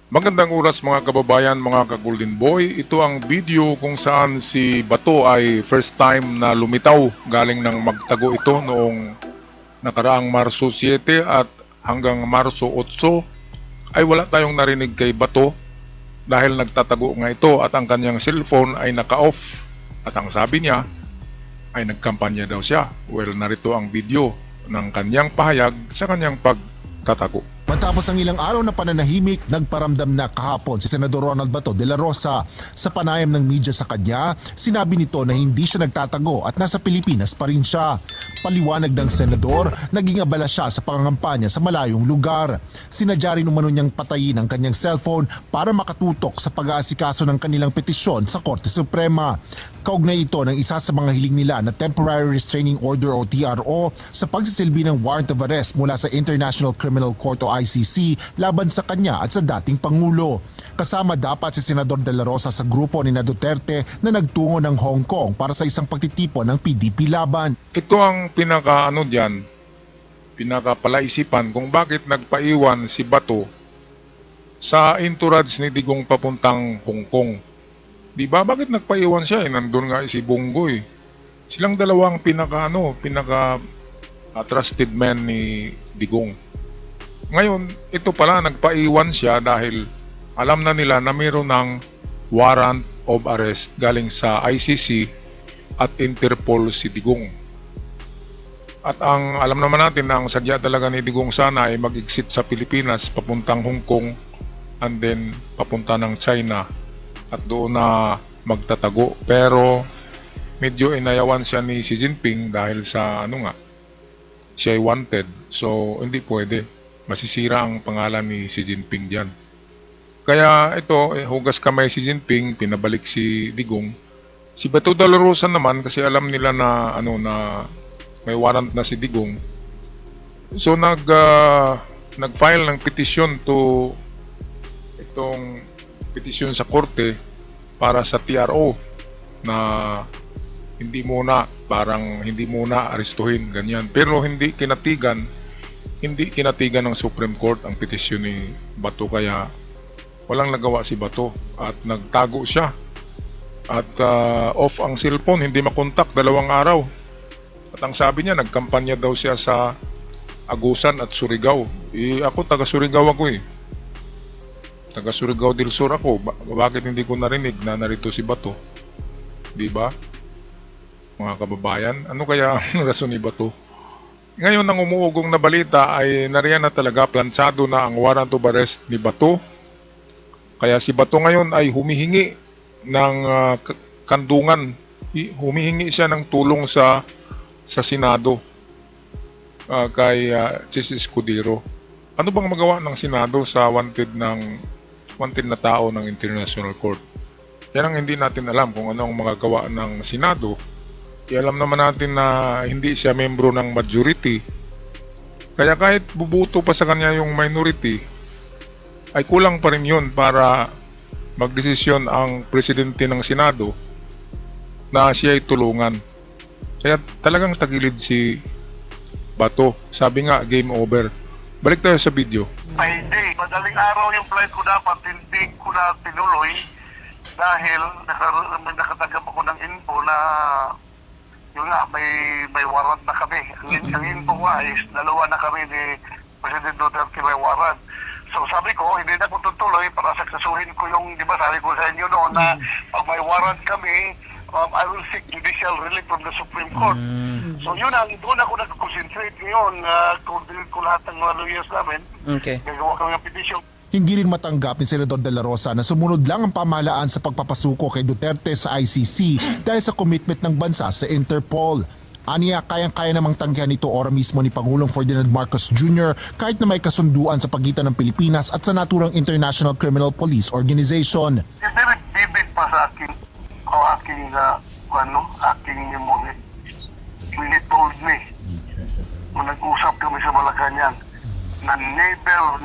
Magandang oras mga kababayan, mga ka-Golden Boy. Ito ang video kung saan si Bato ay first time na lumitaw galing ng magtago ito noong nakaraang Marso 7 at hanggang Marso 8 ay wala tayong narinig kay Bato dahil nagtatago nga ito at ang kanyang cellphone ay naka-off at ang sabi niya ay nagkampanya daw siya. Well, narito ang video ng kanyang pahayag sa kanyang pagtatago. Matapos ang ilang araw na pananahimik, nagparamdam na kahapon si Senador Ronald Bato de la Rosa. Sa panayam ng media sa kanya, sinabi nito na hindi siya nagtatago at nasa Pilipinas pa rin siya. Paliwanag ng senador, naging abala siya sa pangangampanya sa malayong lugar. Sinadya rin umano niyang patayin ang kanyang cellphone para makatutok sa pag-aasikaso ng kanilang petisyon sa Korte Suprema. Kaugnay ito ng isa sa mga hiling nila na Temporary Restraining Order o TRO sa pagsisilbi ng warrant of arrest mula sa International Criminal Court o ICC laban sa kanya at sa dating Pangulo. Kasama dapat si Senador de la Rosa sa grupo ni Duterte na nagtungo ng Hong Kong para sa isang pagtitipon ng PDP laban. Ito ang pinakapalaisipan kung bakit nagpaiwan si Bato sa entourage ni Digong papuntang Hong Kong. Diba? Bakit nagpaiwan siya? Nandun nga si Bonggoy. Silang dalawang pinaka trusted man ni Digong. Ngayon, ito pala nagpaiwan siya dahil alam na nila na mayroon ng warrant of arrest galing sa ICC at Interpol si Digong. At ang alam naman natin na ang sadya talaga ni Digong sana ay mag-exit sa Pilipinas papuntang Hong Kong and then papunta ng China at doon na magtatago. Pero medyo inayawan siya ni Xi Jinping dahil sa siya ay wanted. So hindi pwede. Masisira ang pangalan ni Xi Jinping diyan. Kaya ito, hugas kamay Xi Jinping, pinabalik si Digong. Si Bato de la Rosa naman kasi alam nila na na may warrant na si Digong. So nag-file ng petition to itong petisyon sa korte para sa TRO na hindi muna arestuhin ganyan. Pero hindi kinatigan ng Supreme Court ang petisyon ni Bato, kaya walang nagawa si Bato at nagtago siya at off ang cellphone, hindi makontak 2 araw. At ang sabi niya, nagkampanya daw siya sa Agusan at Surigao. Ako taga Surigao ako taga Surigao del Sur ako. Bakit hindi ko narinig na narito si Bato? Diba? Mga kababayan, ano kaya ang rason ni Bato? Ngayon, ang umuugong na balita ay nariyan na talaga, plansado na ang warrant of arrest ni Bato. Kaya si Bato ngayon ay humihingi ng kandungan. Humihingi siya ng tulong sa Senado kay Chis Escudero. Ano bang magawa ng Senado sa wanted na tao ng International Court? Yan ang hindi natin alam kung ano ang magagawa ng Senado. Alam naman natin na hindi siya membro ng majority. Kaya kahit bubuto pa sa kanya yung minority, ay kulang pa rin yun para magdesisyon ang presidente ng Senado na siya ay tulungan. Kaya talagang tagilid si Bato. Sabi nga, game over. Balik tayo sa video. Ay, hindi. Madaling araw yung flight ko dapat, hindi ko na tinuloy dahil nakatanggap ako ng info na yun nga, may warrant na kami. Ang info nga is 2 na kami ni President Duterte may warrant. So sabi ko, hindi na ko tutuloy para saksasuhin ko yung, di ba sabi ko sa inyo noon na pag may warrant kami, I will seek judicial relief from the Supreme Court. So yun ang, doon ako nag-concentrate ngayon ko lahat ng mga lawyers namin. Okay. Gagawa kami ng petition. Hindi rin matanggap ni Senador de la Rosa na sumunod lang ang pamahalaan sa pagpapasuko kay Duterte sa ICC dahil sa commitment ng bansa sa Interpol. Aniya, kayang-kaya namang tanggihan ito ora mismo ni Pangulong Ferdinand Marcos Jr. kahit na may kasunduan sa pagitan ng Pilipinas at sa naturang International Criminal Police Organization. Hindi nagbibig pa sa aking memory. When he told me, kung nag-usap kami sa Malacanang, na never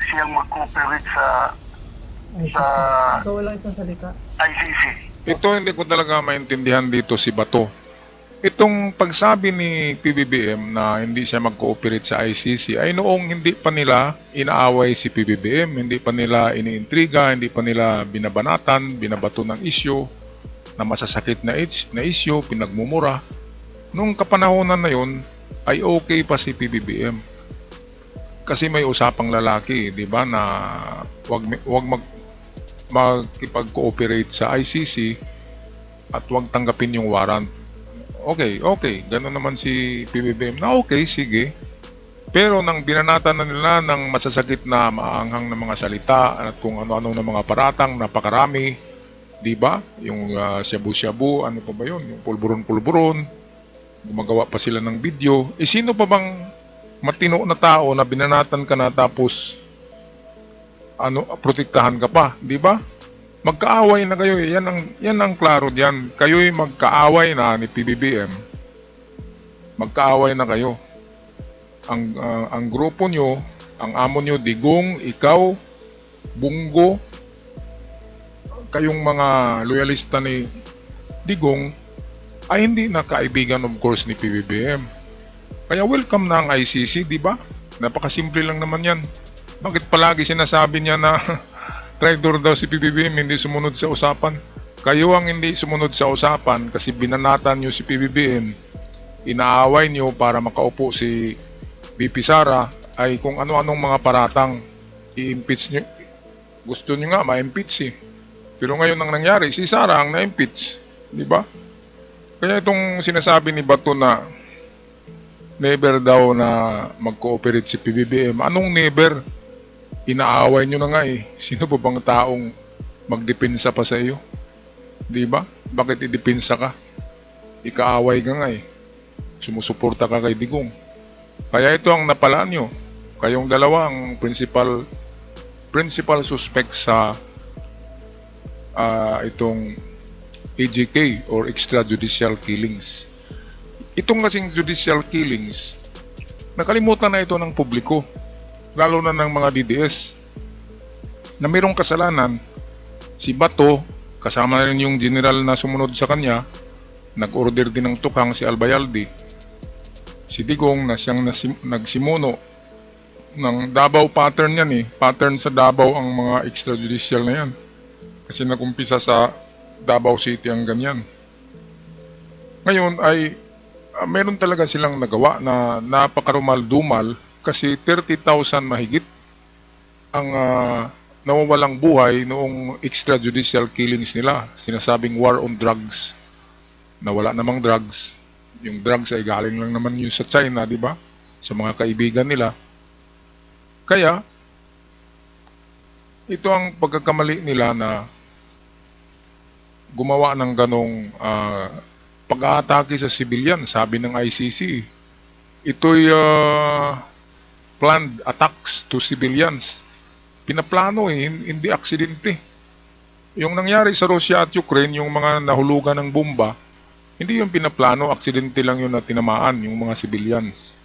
siyang mag-cooperate sa So walang isang salita? ICC. Ito hindi ko talaga maintindihan dito si Bato. Itong pagsabi ni PBBM na hindi siya mag-cooperate sa ICC ay noong hindi pa nila inaaway si PBBM, hindi pa nila iniintriga, hindi pa nila binabanatan, binabato ng isyu, na masasakit na issue, pinagmumura. Nung kapanahonan na yun, ay okay pa si PBBM. Kasi may usapang lalaki, di ba, na wag makipag-cooperate sa ICC at wag tanggapin yung warrant. Okay, gano'n naman si PBBM na okay, sige. Pero nang binanatan na nila ng masasakit na maanghang na mga salita at kung ano-ano na mga paratang, napakarami, di ba? Yung shabu-shabu, ano pa ba yun? Yung pulburon-pulburon, gumagawa pa sila ng video. Sino pa bang matino na tao na binanatan ka na tapos protektahan ka pa, di ba? Magkaaway na kayo, yan ang klaro diyan. Kayo'y magkaaway na ni PBBM. Magkaaway na kayo. Ang grupo nyo, ang amo nyo, Digong, ikaw, Bungo, kayong mga loyalista ni Digong ay hindi na kaibigan of course ni PBBM. Kaya welcome na ang ICC, di ba? Napakasimple lang naman yan. Bakit palagi sinasabi niya na traitor daw si PBBM, hindi sumunod sa usapan? Kayo ang hindi sumunod sa usapan kasi binanatan nyo si PBBM. Inaaway nyo para makaupo si BP Sara ay kung ano-anong mga paratang i-impeach nyo. Gusto nyo nga ma-impeach eh. Pero ngayon ang nangyari, si Sara ang na-impeach. Di ba? Kaya itong sinasabi ni Bato na never daw na mag-cooperate si PBBM. Anong never? Inaaway nyo na nga eh. Sino pa bang taong magdepensa pa sa iyo? Di ba? Bakit idepensa ka? Ikaaway ka nga eh. Sumusuporta ka kay Digong. Kaya ito ang napalaan nyo. Kayong dalawa ang principal suspect sa itong EJK or extrajudicial killings. Itong kasing judicial killings, nakalimutan na ito ng publiko, lalo na ng mga DDS, na mayroong kasalanan. Si Bato, kasama na rin yung general na sumunod sa kanya, nag-order din ng tukang si Albayalde. Si Digong na siyang nagsimuno ng Davao pattern yan eh. Pattern sa Davao ang mga extrajudicial na yan. Kasi nagumpisa sa Davao City ang ganyan. Ngayon ay meron talaga silang nagawa na napakarumal-dumal kasi 30,000 mahigit ang nawawalang buhay noong extrajudicial killings nila. Sinasabing war on drugs. Na wala namang drugs. Yung drugs ay galing lang naman yun sa China, di ba? Sa mga kaibigan nila. Kaya, ito ang pagkakamali nila na gumawa ng ganong pag-aatake sa civilian, sabi ng ICC. Ito'y planned attacks to civilians. Pinaplano eh, hindi aksidente. Yung nangyari sa Russia at Ukraine, yung mga nahulugan ng bomba, hindi yung pinaplano, aksidente lang yun na tinamaan yung mga civilians.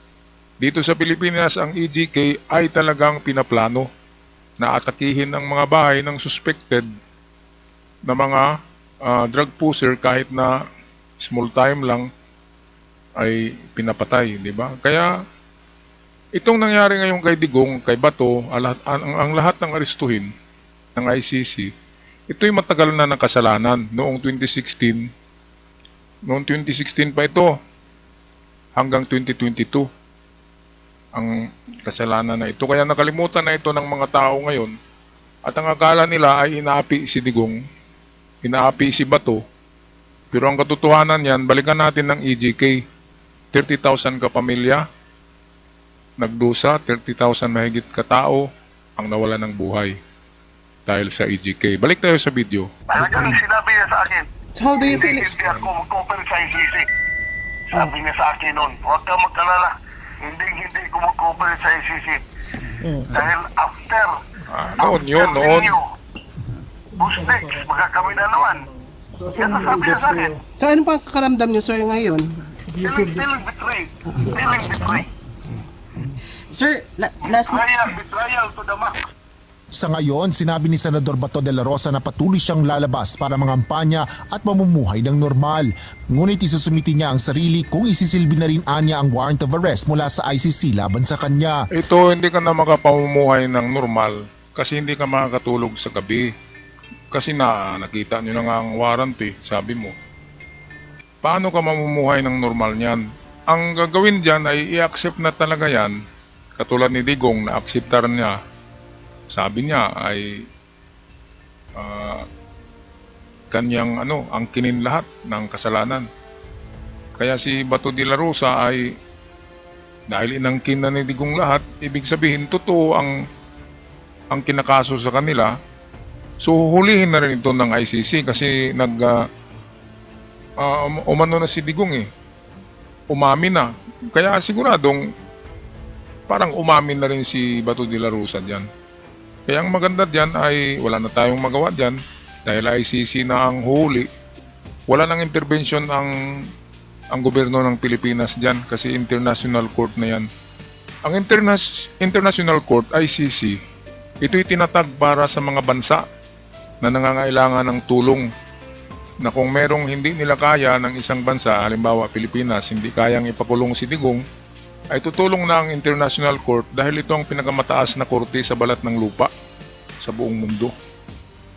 Dito sa Pilipinas, ang EJK ay talagang pinaplano na atakihin ang mga bahay ng suspected na mga drug pusher kahit na small time lang ay pinapatay, di ba? Kaya itong nangyari ngayon kay Digong, kay Bato, ang lahat ng arestuhin ng ICC, ito'y matagal na ng kasalanan noong 2016. Noong 2016 pa ito hanggang 2022 ang kasalanan na ito. Kaya nakalimutan na ito ng mga tao ngayon at ang akala nila ay inaapi si Digong, inaapi si Bato. Pero ang katotohanan yan, balikan natin ng EJK. 30,000 kapamilya nagdusa, 30,000 mahigit katao ang nawala ng buhay dahil sa EJK. Balik tayo sa video. Talagang sinabi niya sa akin, So how do you feel? hindi ako mag-cooperate sa ICC. Sabi niya sa akin noon, huwag ka magkalala, hindi ko mag-cooperate sa ICC. Dahil after noon. Busnex, magkakami na naman. Yan ang sabi niya sa akin. So ano pang kakaramdam niyo sir ngayon? Feeling betrayed. Feeling betrayed. Sir, last na... Betrayal to the max. Sa ngayon, sinabi ni Senador Bato de la Rosa na patuloy siyang lalabas para mangampanya at mamumuhay ng normal. Ngunit isusumiti niya ang sarili kung isisilbi na rin anya ang warrant of arrest mula sa ICC laban sa kanya. Ito, hindi ka na makapamumuhay ng normal kasi hindi ka makakatulog sa gabi. Kasi nakita nyo na nga ang warrant sabi mo. Paano ka mamumuhay ng normal niyan? Ang gagawin dyan ay i-accept na talaga yan. Katulad ni Digong na acceptar niya. Sabi niya ay kanyang angkinin lahat ng kasalanan. Kaya si Bato de la Rosa ay dahil inangkin na ni Digong lahat, ibig sabihin totoo ang kinakaso sa kanila. So huhulihin na rin ito ng ICC kasi umano na si Digong umami na. Kaya siguradong parang umamin na rin si Bato de la Rosa diyan. Kaya ang maganda diyan ay wala na tayong magawa diyan dahil ICC na ang huli. Wala nang intervention ang gobyerno ng Pilipinas diyan kasi international court na yan. Ang international court, ICC, ito'y tinatag para sa mga bansa na nangangailangan ng tulong, na kung merong hindi nila kaya ng isang bansa, halimbawa Pilipinas, hindi kayang ipakulong si Digong, ay tutulong na ang International Court dahil ito ang pinakamataas na korte sa balat ng lupa sa buong mundo.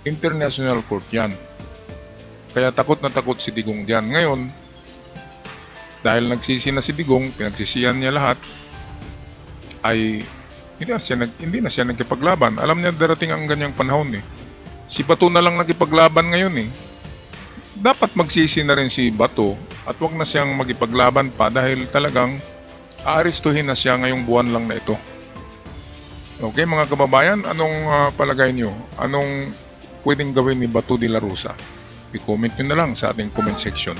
International Court yan. Kaya takot na takot si Digong diyan. Ngayon, dahil nagsisi na si Digong, pinagsisihan niya lahat, ay hindi na siya nagkipaglaban. Alam niya darating ang ganyang panahon Si Bato na lang nagkipaglaban ngayon Dapat magsisi na rin si Bato at wag na siyang magipaglaban pa dahil talagang aarestuhin na siya ngayong buwan lang na ito. Okay mga kababayan, anong palagay nyo? Anong pwedeng gawin ni Bato de la Rosa? I-comment nyo na lang sa ating comment section.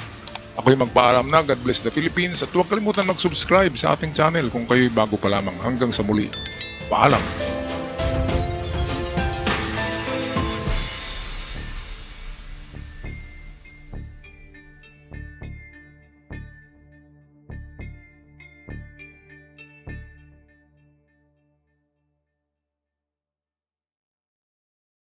Ako'y magpaalam na. God bless the Philippines at huwag kalimutan mag-subscribe sa ating channel kung kayo'y bago pa lamang. Hanggang sa muli. Paalam!